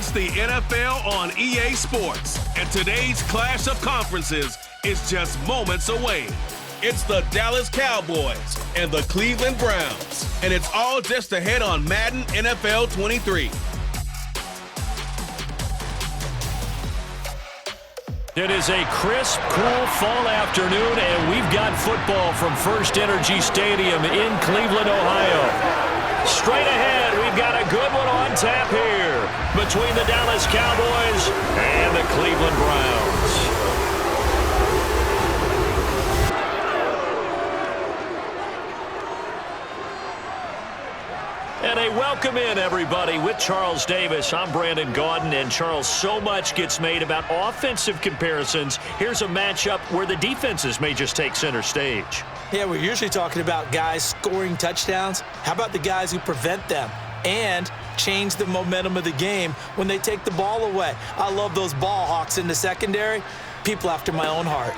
It's the NFL on EA Sports, and today's clash of conferences is just moments away. It's the Dallas Cowboys and the Cleveland Browns, and it's all just ahead on Madden NFL 23. It is a crisp, cool fall afternoon, and we've got football from First Energy Stadium in Cleveland, Ohio. Straight ahead, we've got a good one on tap here between the Dallas Cowboys and the Cleveland Browns. And a welcome in, everybody, with Charles Davis. I'm Brandon Gaudin, and Charles, so much gets made about offensive comparisons. Here's a matchup where the defenses may just take center stage. Yeah, we're usually talking about guys scoring touchdowns. How about the guys who prevent them and change the momentum of the game when they take the ball away? I love those ball hawks in the secondary. People after my own heart.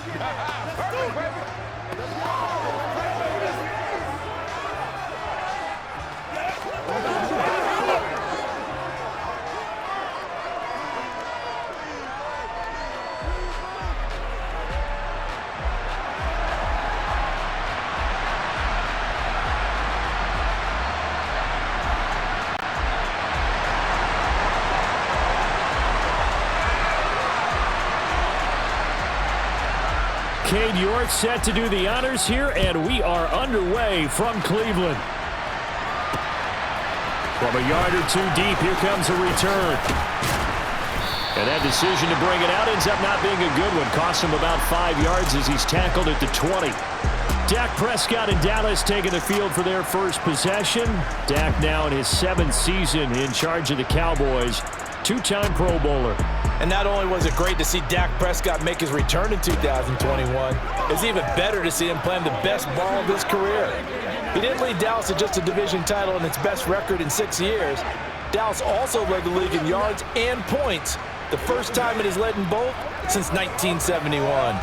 Cade York set to do the honors here, and we are underway from Cleveland. From a yard or two deep, here comes a return. And that decision to bring it out ends up not being a good one. Costs him about 5 yards as he's tackled at the 20. Dak Prescott and Dallas taking the field for their first possession. Dak now in his 7th season in charge of the Cowboys. Two-time Pro Bowler. And not only was it great to see Dak Prescott make his return in 2021, it's even better to see him playing the best ball of his career. He didn't lead Dallas to just a division title and its best record in 6 years. Dallas also led the league in yards and points, the first time it has led in both since 1971.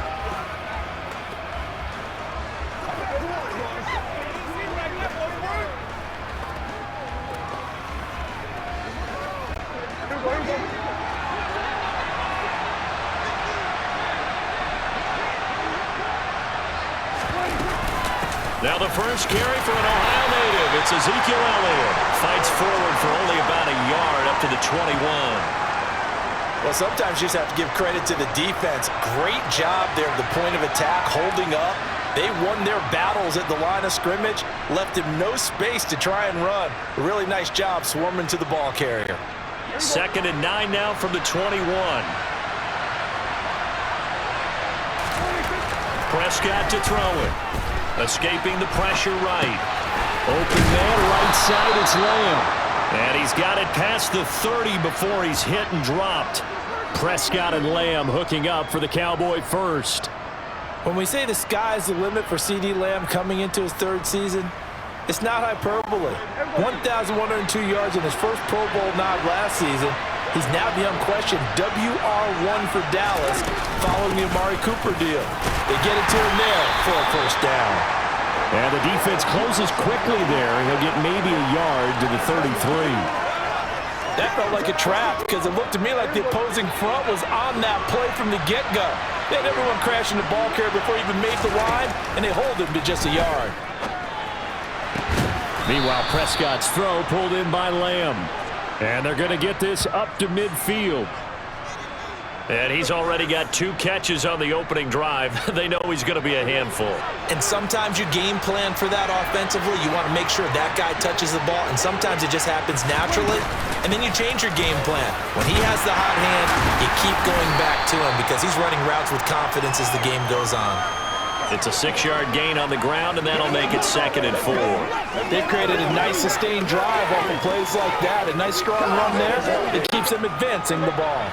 Now the first carry for an Ohio native. It's Ezekiel Elliott. Fights forward for only about a yard up to the 21. Well, sometimes you just have to give credit to the defense. Great job there at the point of attack, holding up. They won their battles at the line of scrimmage, left him no space to try and run. A really nice job swarming to the ball carrier. 2nd and 9 now from the 21. Prescott to throw it. Escaping the pressure right. Open man, right side, it's Lamb. And he's got it past the 30 before he's hit and dropped. Prescott and Lamb hooking up for the Cowboy first. When we say the sky's the limit for CeeDee Lamb coming into his 3rd season, it's not hyperbole. 1,102 yards in his first Pro Bowl nod last season. He's now the unquestioned WR1 for Dallas following the Amari Cooper deal. They get it to him there for a first down. And the defense closes quickly there. He'll get maybe a yard to the 33. That felt like a trap because it looked to me like the opposing front was on that play from the get-go. They had everyone crashing the ball carrier before he even made the line, and they hold him to just a yard. Meanwhile, Prescott's throw pulled in by Lamb. And they're going to get this up to midfield. And he's already got 2 catches on the opening drive. They know he's going to be a handful. And sometimes you game plan for that offensively. You want to make sure that guy touches the ball, and sometimes it just happens naturally. And then you change your game plan. When he has the hot hand, you keep going back to him because he's running routes with confidence as the game goes on. It's a 6-yard gain on the ground, and that'll make it 2nd and 4. They've created a nice sustained drive off of plays like that. A nice strong run there. It keeps them advancing the ball.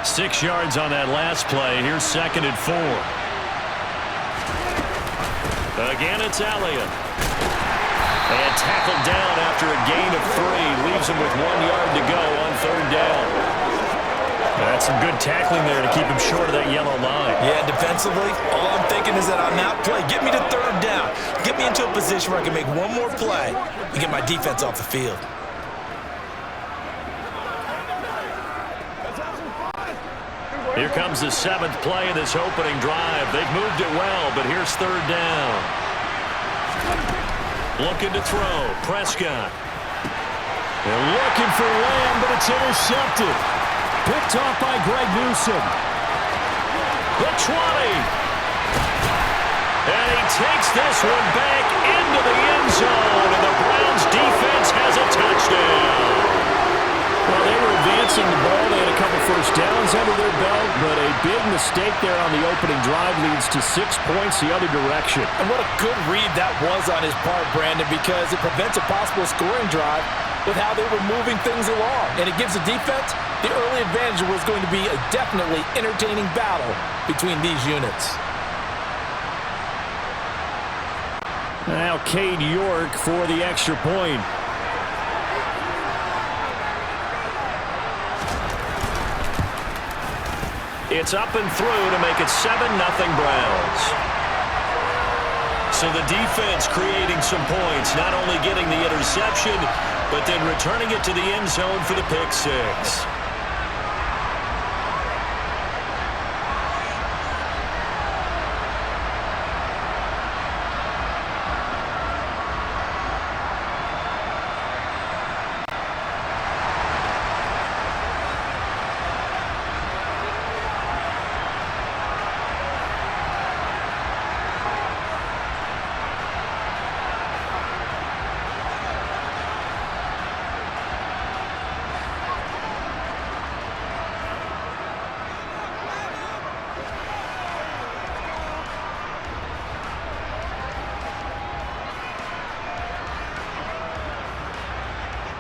6 yards on that last play. Here's 2nd and 4. Again, it's Elliott. And tackled down after a gain of 3. Leaves him with 1 yard to go on 3rd down. That's some good tackling there to keep him short of that yellow line. Yeah, defensively, all I'm thinking is that on that play, get me to 3rd down. Get me into a position where I can make one more play and get my defense off the field. Here comes the 7th play of this opening drive. They've moved it well, but here's 3rd down. Looking to throw. Prescott. They're looking for Lamb, but it's intercepted. Picked off by Greg Newsome. The 20. And he takes this one back into the end zone, and the Browns defense has a touchdown. Well, they were advancing the ball. They had a couple first downs under their belt, but a big mistake there on the opening drive leads to 6 points the other direction. And what a good read that was on his part, Brandon, because it prevents a possible scoring drive with how they were moving things along. And it gives the defense the early advantage. Was going to be a definitely entertaining battle between these units. Now Cade York for the extra point. It's up and through to make it 7-0 Browns. So the defense creating some points, not only getting the interception, but then returning it to the end zone for the pick 6.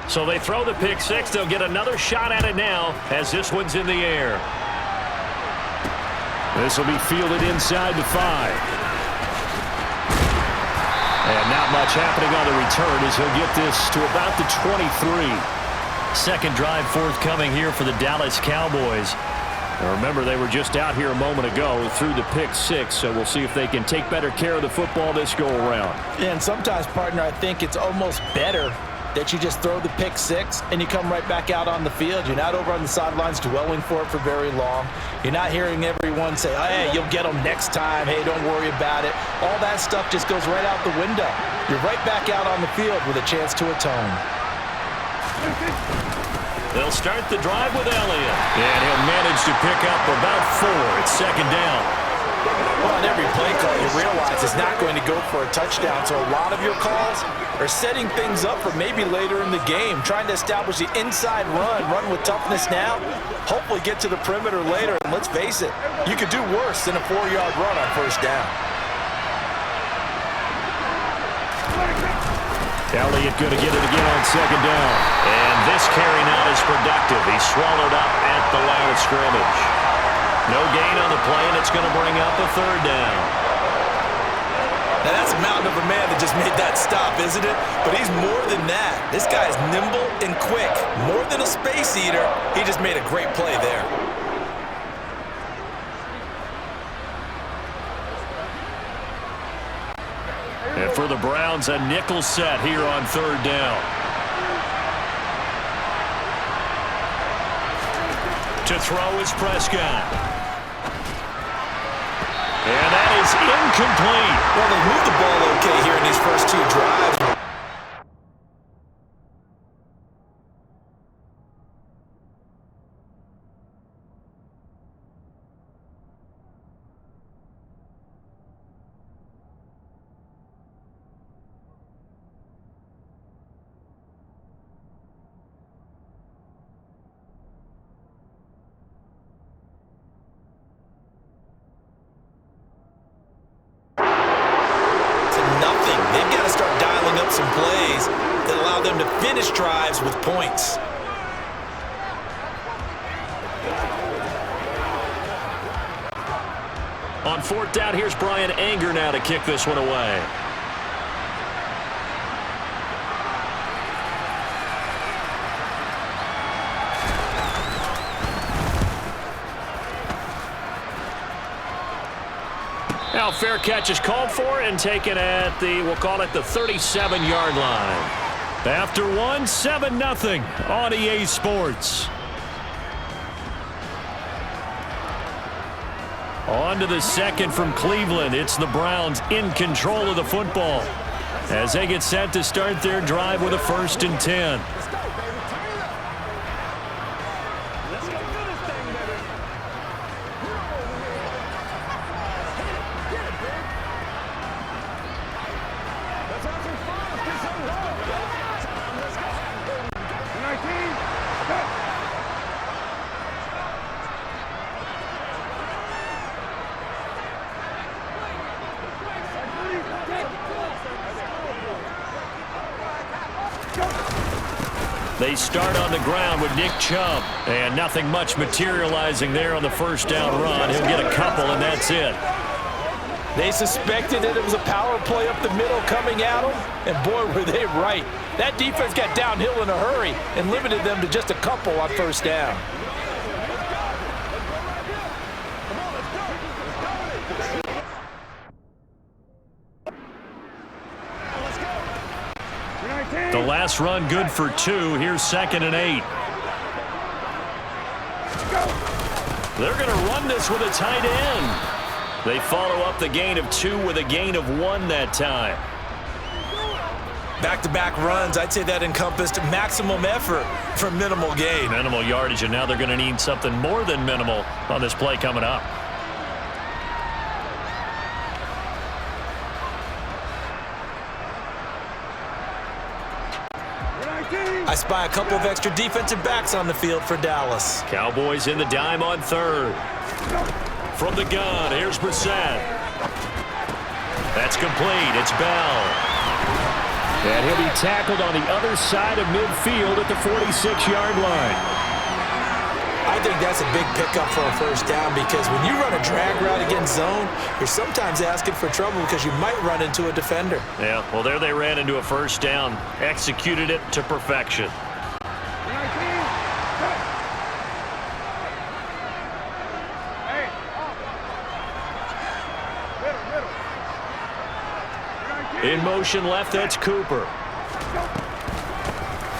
So they throw the pick 6. They'll get another shot at it now as this one's in the air. This will be fielded inside the 5. And not much happening on the return as he'll get this to about the 23. Second drive forthcoming here for the Dallas Cowboys. Now remember, they were just out here a moment ago through the pick 6, so we'll see if they can take better care of the football this go-around. Yeah, and sometimes, partner, I think it's almost better that you just throw the pick 6 and you come right back out on the field. You're not over on the sidelines dwelling for it for very long. You're not hearing everyone say, oh, hey, you'll get them next time. Hey, don't worry about it. All that stuff just goes right out the window. You're right back out on the field with a chance to atone. They'll start the drive with Elliott. And he'll manage to pick up about 4. It's 2nd down. Well, on every play call, you realize it's not going to go for a touchdown. So a lot of your calls are setting things up for maybe later in the game, trying to establish the inside run with toughness now, hopefully get to the perimeter later. And let's face it, you could do worse than a 4-yard run on 1st down. Elliott going to get it again on 2nd down. And this carry now is productive. He's swallowed up at the line of scrimmage. No gain on the play, and it's going to bring up a 3rd down. Now that's a mountain of a man that just made that stop, isn't it? But he's more than that. This guy is nimble and quick. More than a space eater, he just made a great play there. And for the Browns, a nickel set here on 3rd down. To throw is Prescott. And that is incomplete. Well, they moved the ball okay here in these first 2 drives. Some plays that allow them to finish drives with points. On 4th down, here's Brian Anger now to kick this one away. Now fair catch is called for and taken at the, we'll call it the 37-yard line. After 1, 7-0 on EA Sports. On to the second from Cleveland. It's the Browns in control of the football as they get set to start their drive with a 1st and 10. They start on the ground with Nick Chubb, and nothing much materializing there on the 1st down run. He'll get a couple, and that's it. They suspected that it was a power play up the middle coming at them, and boy, were they right. That defense got downhill in a hurry and limited them to just a couple on 1st down. The last run good for 2. Here's 2nd and 8. They're going to run this with a tight end. They follow up the gain of 2 with a gain of 1 that time. Back-to-back runs, I'd say that encompassed maximum effort for minimal gain. Minimal yardage, and now they're going to need something more than minimal on this play coming up. I spy a couple of extra defensive backs on the field for Dallas. Cowboys in the dime on 3rd. From the gun, here's Brissett. That's complete. It's Bell. And he'll be tackled on the other side of midfield at the 46-yard line. I think that's a big pickup for a 1st down because when you run a drag route against zone, you're sometimes asking for trouble because you might run into a defender. Yeah, well, there they ran into a 1st down. Executed it to perfection. In motion left, that's Cooper.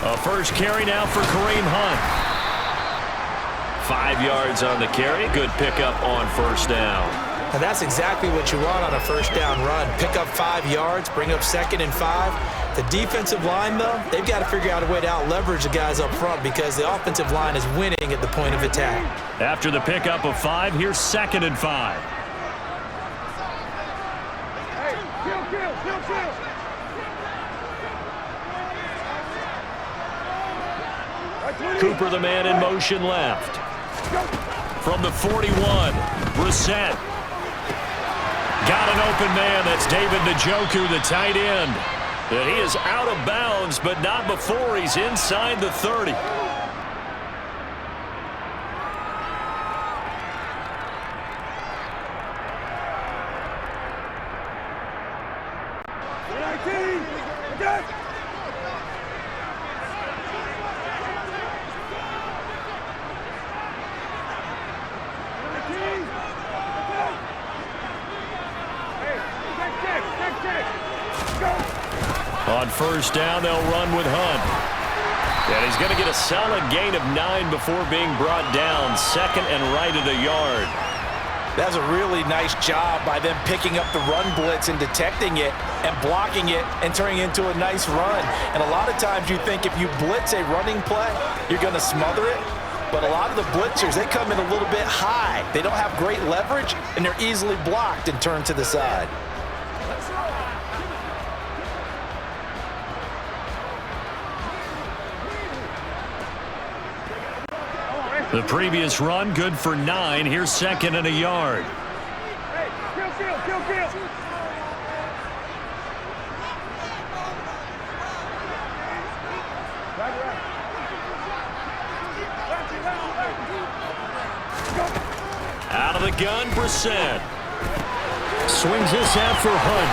A 1st carry now for Kareem Hunt. 5 yards on the carry. Good pickup on 1st down. And that's exactly what you want on a 1st down run. Pick up 5 yards, bring up 2nd and 5. The defensive line, though, they've got to figure out a way to out-leverage the guys up front because the offensive line is winning at the point of attack. After the pickup of 5, here's 2nd and 5. Cooper, the man in motion left. From the 41, Brissett. Got an open man. That's David Njoku, the tight end. And he is out of bounds, but not before he's inside the 30. On 1st down, they'll run with Hunt. And he's going to get a solid gain of 9 before being brought down. 2nd and right at a yard. That's a really nice job by them picking up the run blitz and detecting it and blocking it and turning it into a nice run. And a lot of times you think if you blitz a running play, you're going to smother it. But a lot of the blitzers, they come in a little bit high. They don't have great leverage, and they're easily blocked and turned to the side. The previous run, good for 9. Here's 2nd and a yard. Out of the gun, Brissett. Swings this out for Hunt.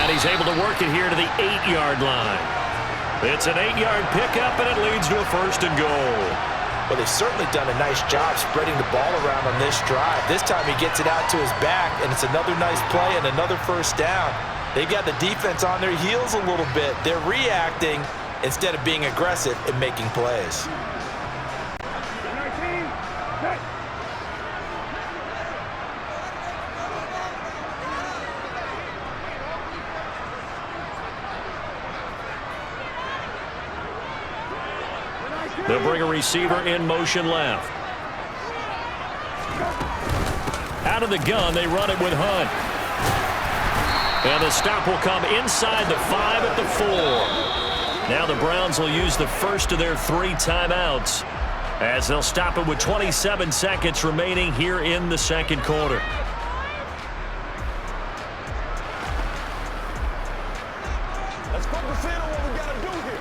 And he's able to work it here to the 8-yard line. It's an 8-yard pickup, and it leads to a 1st and goal. Well, they've certainly done a nice job spreading the ball around on this drive. This time he gets it out to his back, and it's another nice play and another 1st down. They've got the defense on their heels a little bit. They're reacting instead of being aggressive and making plays. They'll bring a receiver in motion left. Out of the gun, they run it with Hunt. And the stop will come inside the 5 at the 4. Now the Browns will use the first of their 3 timeouts as they'll stop it with 27 seconds remaining here in the second quarter. Let's focus in on what we got to do here.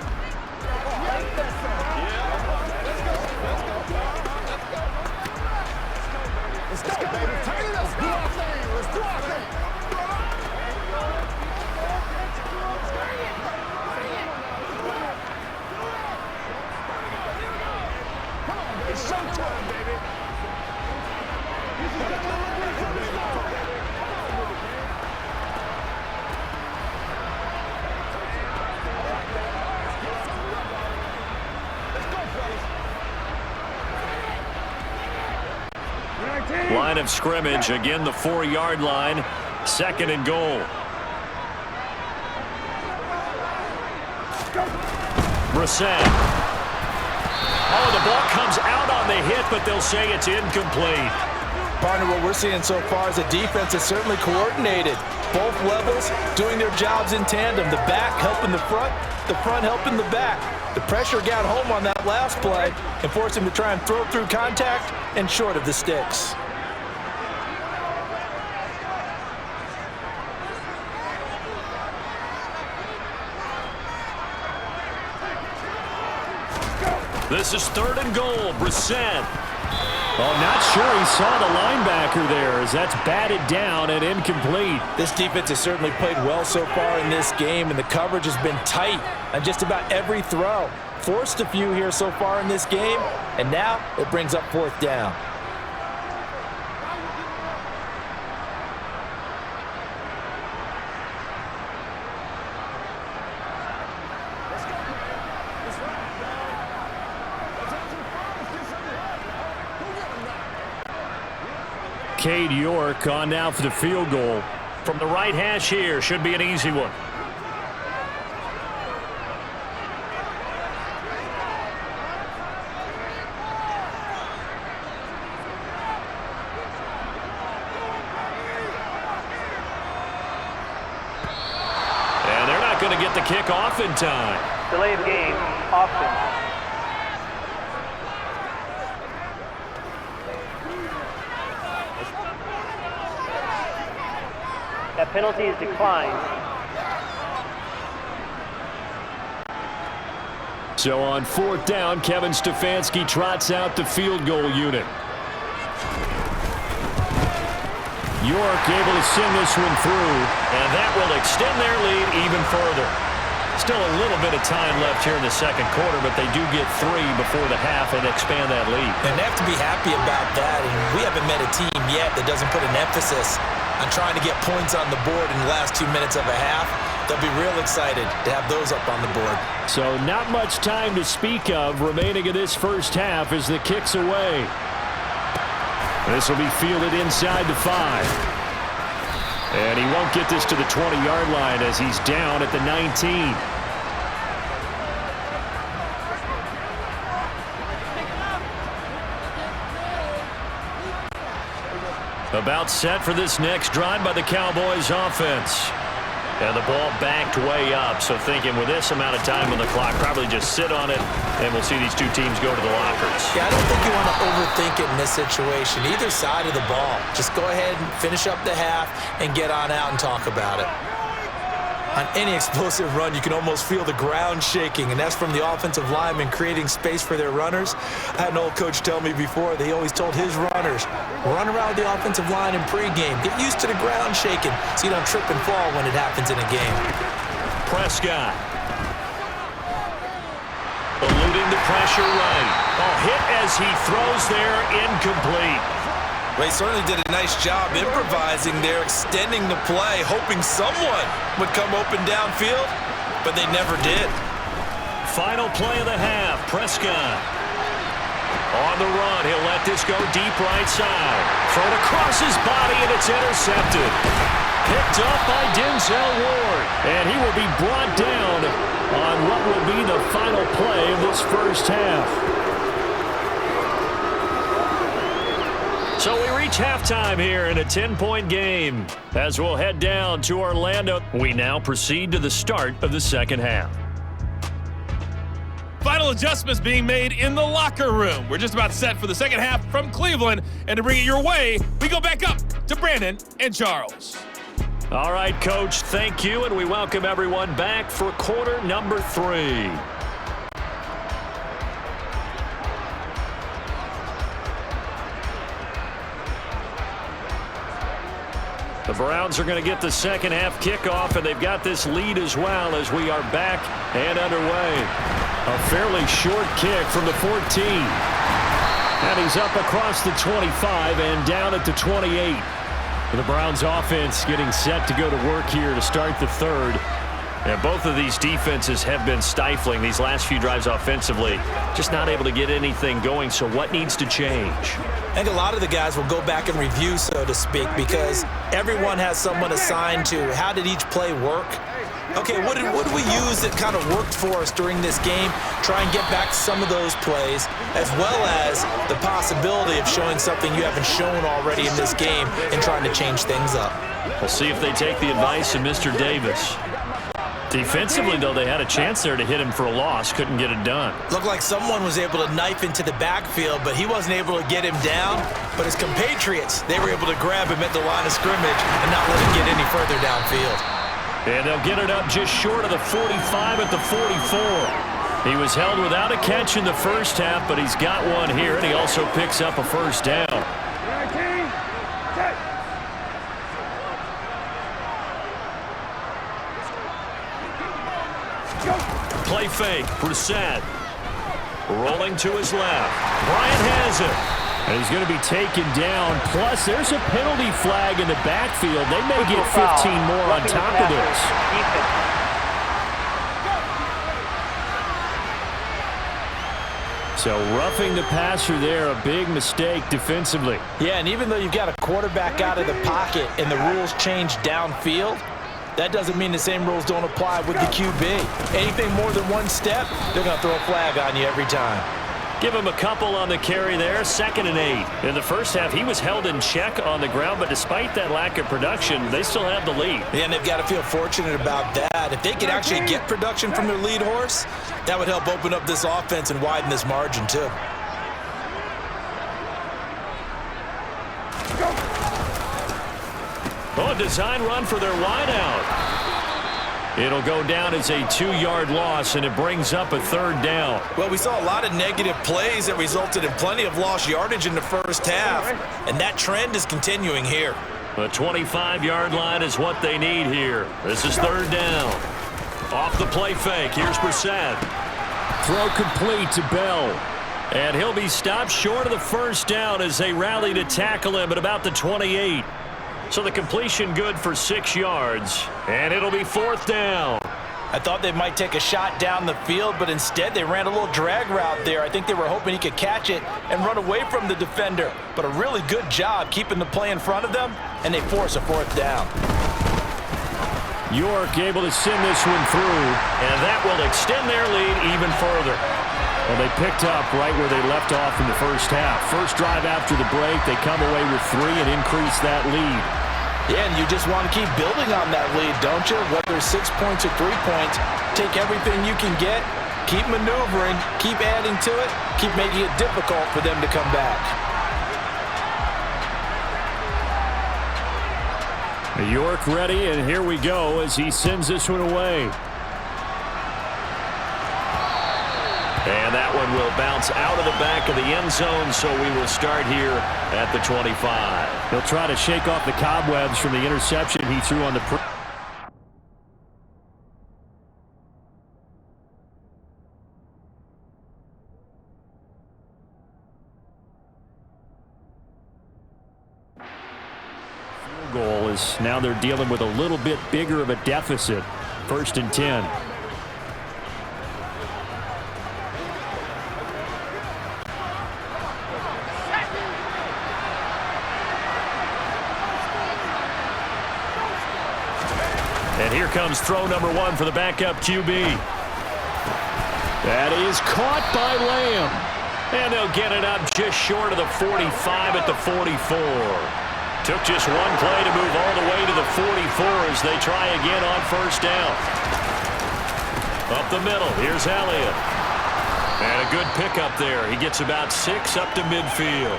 Let's go, baby. Turn it up. Let's do our thing. Let's do our thing. Come on, baby. It's showtime, baby. Line of scrimmage, again the 4-yard line, 2nd and goal. Brissett. Oh, the ball comes out on the hit, but they'll say it's incomplete. Partner, what we're seeing so far is a defense that's certainly coordinated. Both levels doing their jobs in tandem. The back helping the front helping the back. The pressure got home on that last play and forced him to try and throw through contact and short of the sticks. This is 3rd and goal. Brissett. Oh, not sure he saw the linebacker there as that's batted down and incomplete. This defense has certainly played well so far in this game, and the coverage has been tight on just about every throw. Forced a few here so far in this game, and now it brings up 4th down. Cade York on now for the field goal. From the right hash here, should be an easy one. And they're not going to get the kick off in time. Delay of game, offense. That penalty is declined. So on 4th down, Kevin Stefanski trots out the field goal unit. York able to send this one through, and that will extend their lead even further. Still a little bit of time left here in the second quarter, but they do get 3 before the half and expand that lead. And they have to be happy about that, and we haven't met a team yet that doesn't put an emphasis on trying to get points on the board in the last 2 minutes of a half. They'll be real excited to have those up on the board. So not much time to speak of remaining in this first half as the kick's away. This will be fielded inside the 5. And he won't get this to the 20-yard line as he's down at the 19. About set for this next drive by the Cowboys offense. And the ball backed way up, so thinking with this amount of time on the clock, probably just sit on it, and we'll see these two teams go to the lockers. Yeah, I don't think you want to overthink it in this situation, either side of the ball. Just go ahead and finish up the half and get on out and talk about it. On any explosive run, you can almost feel the ground shaking, and that's from the offensive linemen creating space for their runners. I had an old coach tell me before, they always told his runners, run around the offensive line in pregame. Get used to the ground shaking so you don't trip and fall when it happens in a game. Prescott. Eluding the pressure right. A hit as he throws there, incomplete. Well, he certainly did a nice job improvising there, extending the play, hoping someone would come open downfield, but they never did. Final play of the half, Prescott. On the run, he'll let this go deep right side. Thrown across his body, and it's intercepted. Picked up by Denzel Ward, and he will be brought down on what will be the final play of this first half. So we reach halftime here in a 10-point game. As we'll head down to Orlando, we now proceed to the start of the second half. Final adjustments being made in the locker room. We're just about set for the second half from Cleveland. And to bring it your way, we go back up to Brandon and Charles. All right, Coach, thank you, and we welcome everyone back for quarter number 3. The Browns are going to get the second half kickoff, and they've got this lead as well as we are back and underway. A fairly short kick from the 14. And he's up across the 25 and down at the 28. The Browns offense getting set to go to work here to start the third. And both of these defenses have been stifling these last few drives offensively. Just not able to get anything going, so what needs to change? I think a lot of the guys will go back and review, so to speak, because everyone has someone assigned to how did each play work. Okay, what did we use that kind of worked for us during this game? Try and get back some of those plays, as well as the possibility of showing something you haven't shown already in this game and trying to change things up. We'll see if they take the advice of Mr. Davis. Defensively, though, they had a chance there to hit him for a loss. Couldn't get it done. Looked like someone was able to knife into the backfield, but he wasn't able to get him down. But his compatriots, they were able to grab him at the line of scrimmage and not let him get any further downfield. And they'll get it up just short of the 45 at the 44. He was held without a catch in the first half, but he's got one here, and he also picks up a first down. Play fake, Brissett. Rolling to his left. Bryant has it. And he's going to be taken down. Plus, there's a penalty flag in the backfield. They may get 15 more on top of this. So roughing the passer there, a big mistake defensively. Yeah, and even though you've got a quarterback out of the pocket and the rules change downfield, that doesn't mean the same rules don't apply with the QB. Anything more than one step, they're going to throw a flag on you every time. Give him a couple on the carry there, 2nd and 8. In the first half, he was held in check on the ground, but despite that lack of production, they still have the lead. Yeah, and they've got to feel fortunate about that. If they could actually get production from their lead horse, that would help open up this offense and widen this margin too. Oh, a design run for their wideout. It'll go down as a 2-yard loss, and it brings up a 3rd down. Well, we saw a lot of negative plays that resulted in plenty of lost yardage in the first half, and that trend is continuing here. The 25-yard line is what they need here. This is 3rd down. Off the play fake, here's Brissett. Throw complete to Bell. And he'll be stopped short of the first down as they rally to tackle him at about the 28. So the completion good for 6 yards, and it'll be 4th down. I thought they might take a shot down the field, but instead they ran a little drag route there. I think they were hoping he could catch it and run away from the defender. But a really good job keeping the play in front of them, and they force a 4th down. York able to send this one through, and that will extend their lead even further. Well, they picked up right where they left off in the first half. First drive after the break, they come away with 3 and increase that lead. Yeah, and you just want to keep building on that lead, don't you? Whether it's 6 points or 3 points, take everything you can get, keep maneuvering, keep adding to it, keep making it difficult for them to come back. York ready, and here we go as he sends this one away. And that one will bounce out of the back of the end zone, so we will start here at the 25. He'll try to shake off the cobwebs from the interception he threw on the field goal is now they're dealing with a little bit bigger of a deficit. 1st and 10. And here comes throw number 1 for the backup QB. That is caught by Lamb. And they'll get it up just short of the 45 at the 44. Took just one play to move all the way to the 44 as they try again on first down. Up the middle, here's Elliott. And a good pickup there. He gets about 6 up to midfield.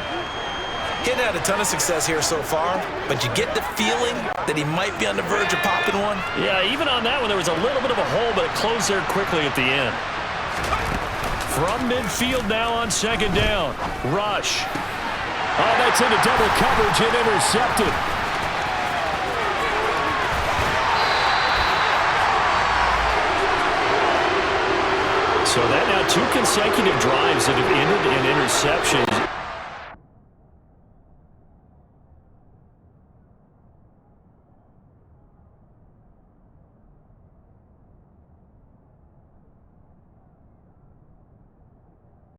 He hadn't had a ton of success here so far, but you get the feeling that he might be on the verge of popping one. Yeah, even on that one, there was a little bit of a hole, but it closed there quickly at the end. From midfield now on second down. Rush. Oh, that's into double coverage and intercepted. So that now 2 consecutive drives that have ended in interceptions.